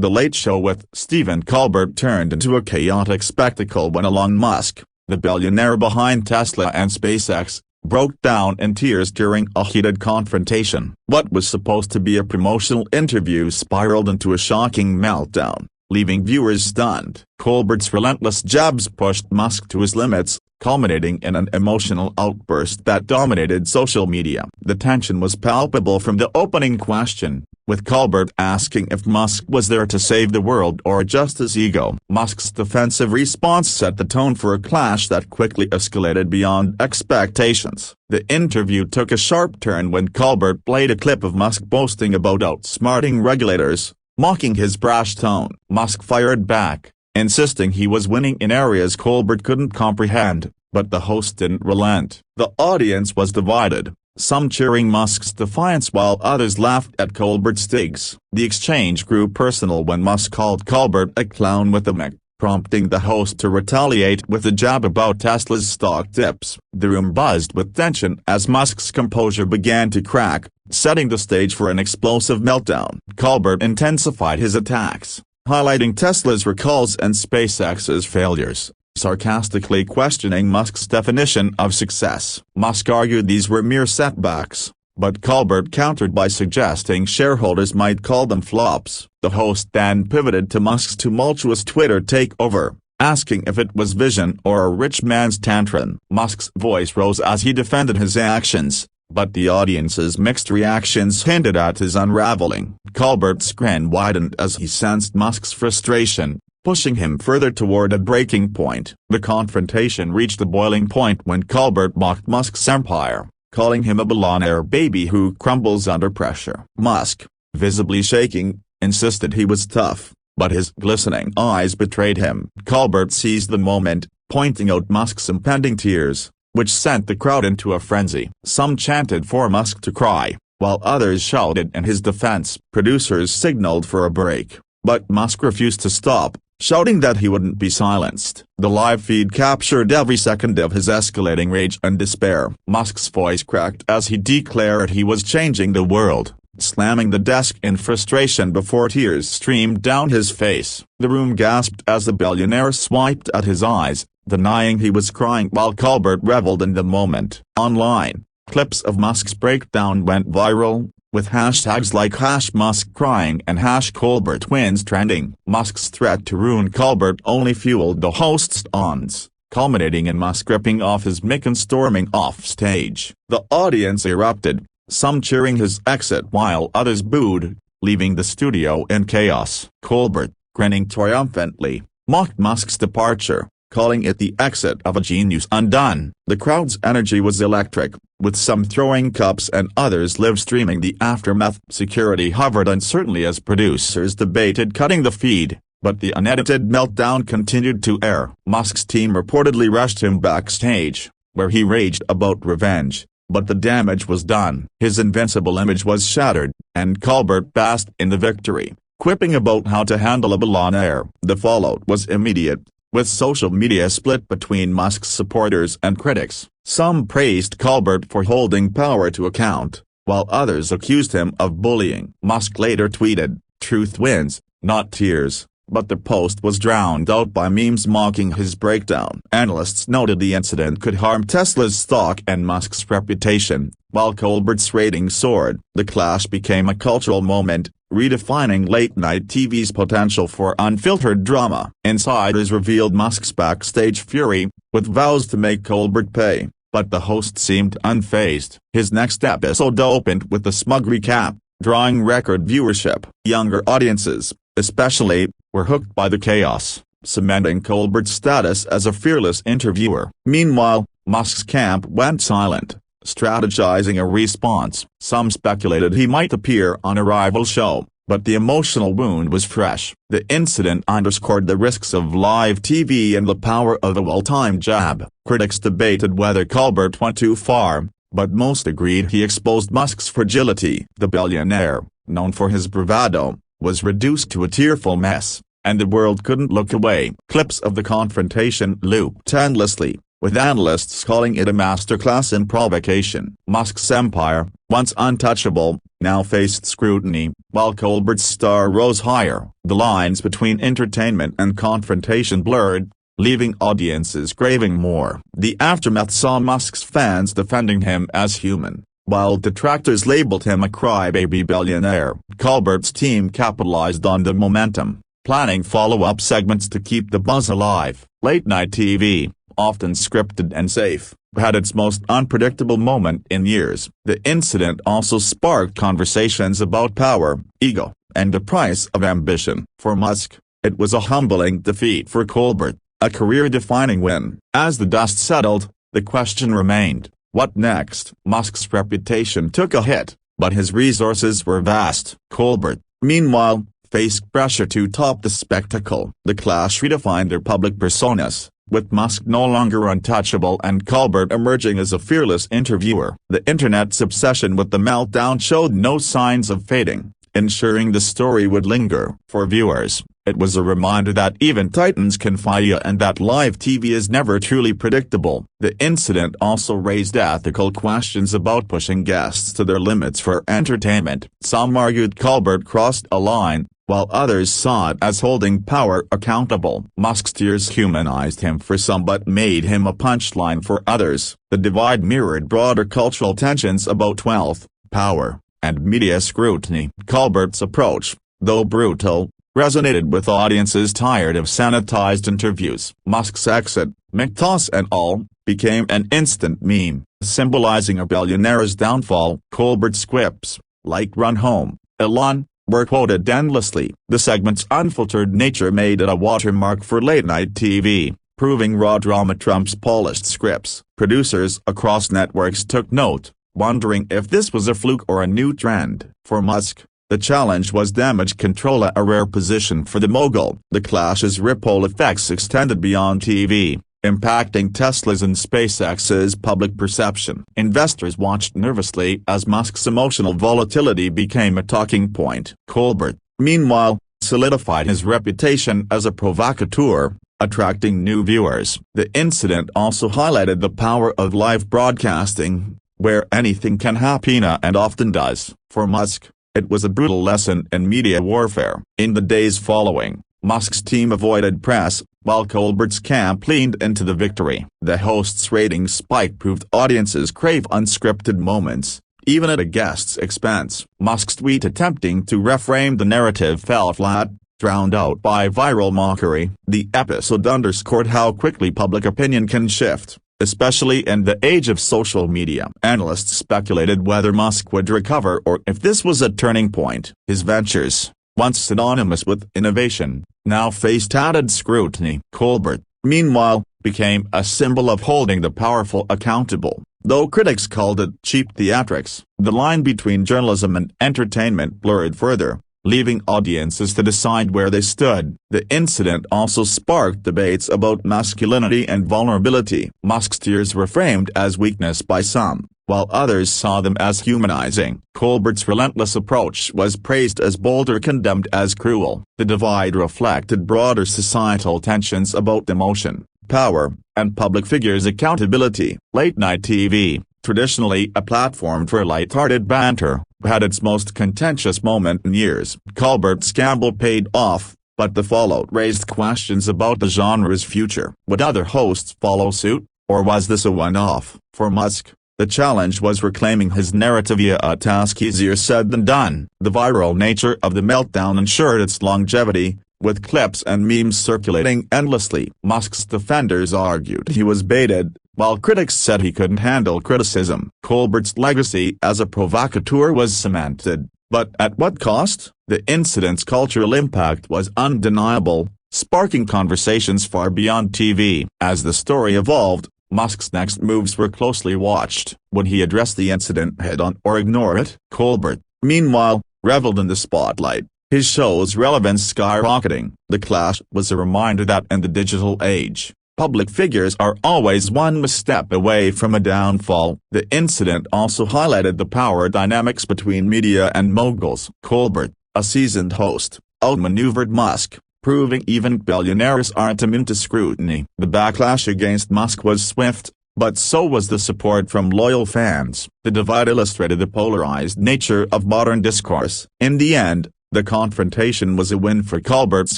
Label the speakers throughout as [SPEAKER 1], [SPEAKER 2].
[SPEAKER 1] The Late Show with Stephen Colbert turned into a chaotic spectacle when Elon Musk, the billionaire behind Tesla and SpaceX, broke down in tears during a heated confrontation. What was supposed to be a promotional interview spiraled into a shocking meltdown, leaving viewers stunned. Colbert's relentless jabs pushed Musk to his limits, culminating in an emotional outburst that dominated social media. The tension was palpable from the opening question, with Colbert asking if Musk was there to save the world or just his ego. Musk's defensive response set the tone for a clash that quickly escalated beyond expectations. The interview took a sharp turn when Colbert played a clip of Musk boasting about outsmarting regulators, mocking his brash tone. Musk fired back, insisting he was winning in areas Colbert couldn't comprehend, but the host didn't relent. The audience was divided, some cheering Musk's defiance while others laughed at Colbert's digs. The exchange grew personal when Musk called Colbert a clown with a mic, prompting the host to retaliate with a jab about Tesla's stock tips. The room buzzed with tension as Musk's composure began to crack, setting the stage for an explosive meltdown. Colbert intensified his attacks, highlighting Tesla's recalls and SpaceX's failures, sarcastically questioning Musk's definition of success. Musk argued these were mere setbacks, but Colbert countered by suggesting shareholders might call them flops. The host then pivoted to Musk's tumultuous Twitter takeover, asking if it was vision or a rich man's tantrum. Musk's voice rose as he defended his actions, but the audience's mixed reactions hinted at his unraveling. Colbert's grin widened as he sensed Musk's frustration, pushing him further toward a breaking point. The confrontation reached a boiling point when Colbert mocked Musk's empire, calling him a billionaire baby who crumbles under pressure. Musk, visibly shaking, insisted he was tough, but his glistening eyes betrayed him. Colbert seized the moment, pointing out Musk's impending tears, which sent the crowd into a frenzy. Some chanted for Musk to cry, while others shouted in his defense. Producers signaled for a break, but Musk refused to stop, shouting that he wouldn't be silenced. The live feed captured every second of his escalating rage and despair. Musk's voice cracked as he declared he was changing the world, slamming the desk in frustration before tears streamed down his face. The room gasped as the billionaire swiped at his eyes, denying he was crying while Colbert reveled in the moment. Online, clips of Musk's breakdown went viral, with hashtags like #MuskCrying and #ColbertWins trending. Musk's threat to ruin Colbert only fueled the host's taunts, culminating in Musk ripping off his mic and storming off stage. The audience erupted, some cheering his exit while others booed, leaving the studio in chaos. Colbert, grinning triumphantly, mocked Musk's departure, calling it the exit of a genius undone. The crowd's energy was electric, with some throwing cups and others live-streaming the aftermath. Security hovered uncertainly as producers debated cutting the feed, but the unedited meltdown continued to air. Musk's team reportedly rushed him backstage, where he raged about revenge, but the damage was done. His invincible image was shattered, and Colbert basked in the victory, quipping about how to handle a billionaire. The fallout was immediate, with social media split between Musk's supporters and critics. Some praised Colbert for holding power to account, while others accused him of bullying. Musk later tweeted, "Truth wins, not tears," but the post was drowned out by memes mocking his breakdown. Analysts noted the incident could harm Tesla's stock and Musk's reputation, while Colbert's ratings soared. The clash became a cultural moment, redefining late-night TV's potential for unfiltered drama. Insiders revealed Musk's backstage fury, with vows to make Colbert pay, but the host seemed unfazed. His next episode opened with a smug recap, drawing record viewership. Younger audiences, especially, were hooked by the chaos, cementing Colbert's status as a fearless interviewer. Meanwhile, Musk's camp went silent, strategizing a response. Some speculated he might appear on a rival show, but the emotional wound was fresh. The incident underscored the risks of live TV and the power of a well-timed jab. Critics debated whether Colbert went too far, but most agreed he exposed Musk's fragility. The billionaire, known for his bravado, was reduced to a tearful mess, and the world couldn't look away. Clips of the confrontation looped endlessly, with analysts calling it a masterclass in provocation. Musk's empire, once untouchable, now faced scrutiny, while Colbert's star rose higher. The lines between entertainment and confrontation blurred, leaving audiences craving more. The aftermath saw Musk's fans defending him as human, while detractors labeled him a crybaby billionaire. Colbert's team capitalized on the momentum, planning follow-up segments to keep the buzz alive. Late-night TV, often scripted and safe, had its most unpredictable moment in years. The incident also sparked conversations about power, ego, and the price of ambition. For Musk, it was a humbling defeat. For Colbert, a career-defining win. As the dust settled, the question remained, what next? Musk's reputation took a hit, but his resources were vast. Colbert, meanwhile, faced pressure to top the spectacle. The clash redefined their public personas, with Musk no longer untouchable and Colbert emerging as a fearless interviewer. The internet's obsession with the meltdown showed no signs of fading, ensuring the story would linger. For viewers, it was a reminder that even titans can fail and that live TV is never truly predictable. The incident also raised ethical questions about pushing guests to their limits for entertainment. Some argued Colbert crossed a line, while others saw it as holding power accountable. Musk's tears humanized him for some but made him a punchline for others. The divide mirrored broader cultural tensions about wealth, power, and media scrutiny. Colbert's approach, though brutal, resonated with audiences tired of sanitized interviews. Musk's exit, McToss and all, became an instant meme, symbolizing a billionaire's downfall. Colbert's quips, like "Run home, Elon," were quoted endlessly. The segment's unfiltered nature made it a watermark for late-night TV, proving raw drama trumps polished scripts. Producers across networks took note, wondering if this was a fluke or a new trend. For Musk, the challenge was damage control, a rare position for the mogul. The clash's ripple effects extended beyond TV, impacting Tesla's and SpaceX's public perception. Investors watched nervously as Musk's emotional volatility became a talking point. Colbert, meanwhile, solidified his reputation as a provocateur, attracting new viewers. The incident also highlighted the power of live broadcasting, where anything can happen and often does. For Musk, it was a brutal lesson in media warfare. In the days following, Musk's team avoided press, while Colbert's camp leaned into the victory. The host's ratings spike proved audiences crave unscripted moments, even at a guest's expense. Musk's tweet attempting to reframe the narrative fell flat, drowned out by viral mockery. The episode underscored how quickly public opinion can shift, especially in the age of social media. Analysts speculated whether Musk would recover or if this was a turning point. His ventures, once synonymous with innovation, now faced added scrutiny. Colbert, meanwhile, became a symbol of holding the powerful accountable. Though critics called it cheap theatrics, the line between journalism and entertainment blurred further, leaving audiences to decide where they stood. The incident also sparked debates about masculinity and vulnerability. Musk's tears were framed as weakness by some, while others saw them as humanizing. Colbert's relentless approach was praised as bold or condemned as cruel. The divide reflected broader societal tensions about emotion, power, and public figures' accountability. Late-night TV, traditionally a platform for light-hearted banter, had its most contentious moment in years. Colbert's gamble paid off, but the fallout raised questions about the genre's future. Would other hosts follow suit, or was this a one-off? For Musk, the challenge was reclaiming his narrative via a task easier said than done. The viral nature of the meltdown ensured its longevity, with clips and memes circulating endlessly. Musk's defenders argued he was baited, while critics said he couldn't handle criticism. Colbert's legacy as a provocateur was cemented, but at what cost? The incident's cultural impact was undeniable, sparking conversations far beyond TV. As the story evolved, Musk's next moves were closely watched. Would he address the incident head-on or ignore it? Colbert, meanwhile, reveled in the spotlight, his show's relevance skyrocketing. The clash was a reminder that in the digital age, public figures are always one misstep away from a downfall. The incident also highlighted the power dynamics between media and moguls. Colbert, a seasoned host, outmaneuvered Musk, proving even billionaires aren't immune to scrutiny. The backlash against Musk was swift, but so was the support from loyal fans. The divide illustrated the polarized nature of modern discourse. In the end, the confrontation was a win for Colbert's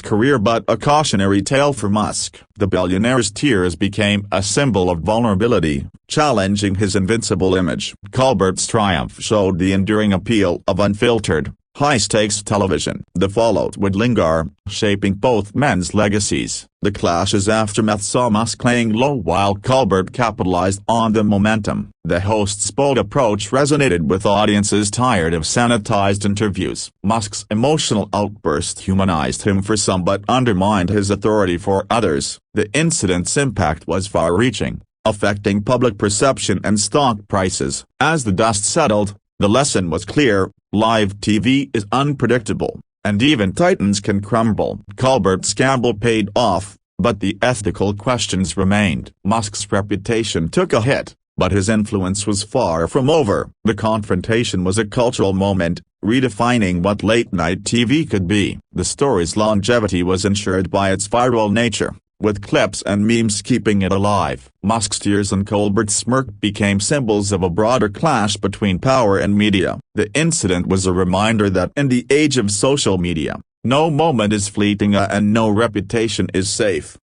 [SPEAKER 1] career but a cautionary tale for Musk. The billionaire's tears became a symbol of vulnerability, challenging his invincible image. Colbert's triumph showed the enduring appeal of unfiltered, high-stakes television. The fallout would linger, shaping both men's legacies. The clash's aftermath saw Musk laying low while Colbert capitalized on the momentum. The host's bold approach resonated with audiences tired of sanitized interviews. Musk's emotional outburst humanized him for some but undermined his authority for others. The incident's impact was far-reaching, affecting public perception and stock prices. As the dust settled, the lesson was clear: live TV is unpredictable, and even titans can crumble. Colbert's gamble paid off, but the ethical questions remained. Musk's reputation took a hit, but his influence was far from over. The confrontation was a cultural moment, redefining what late-night TV could be. The story's longevity was ensured by its viral nature, with clips and memes keeping it alive. Musk's tears and Colbert's smirk became symbols of a broader clash between power and media. The incident was a reminder that in the age of social media, no moment is fleeting and no reputation is safe.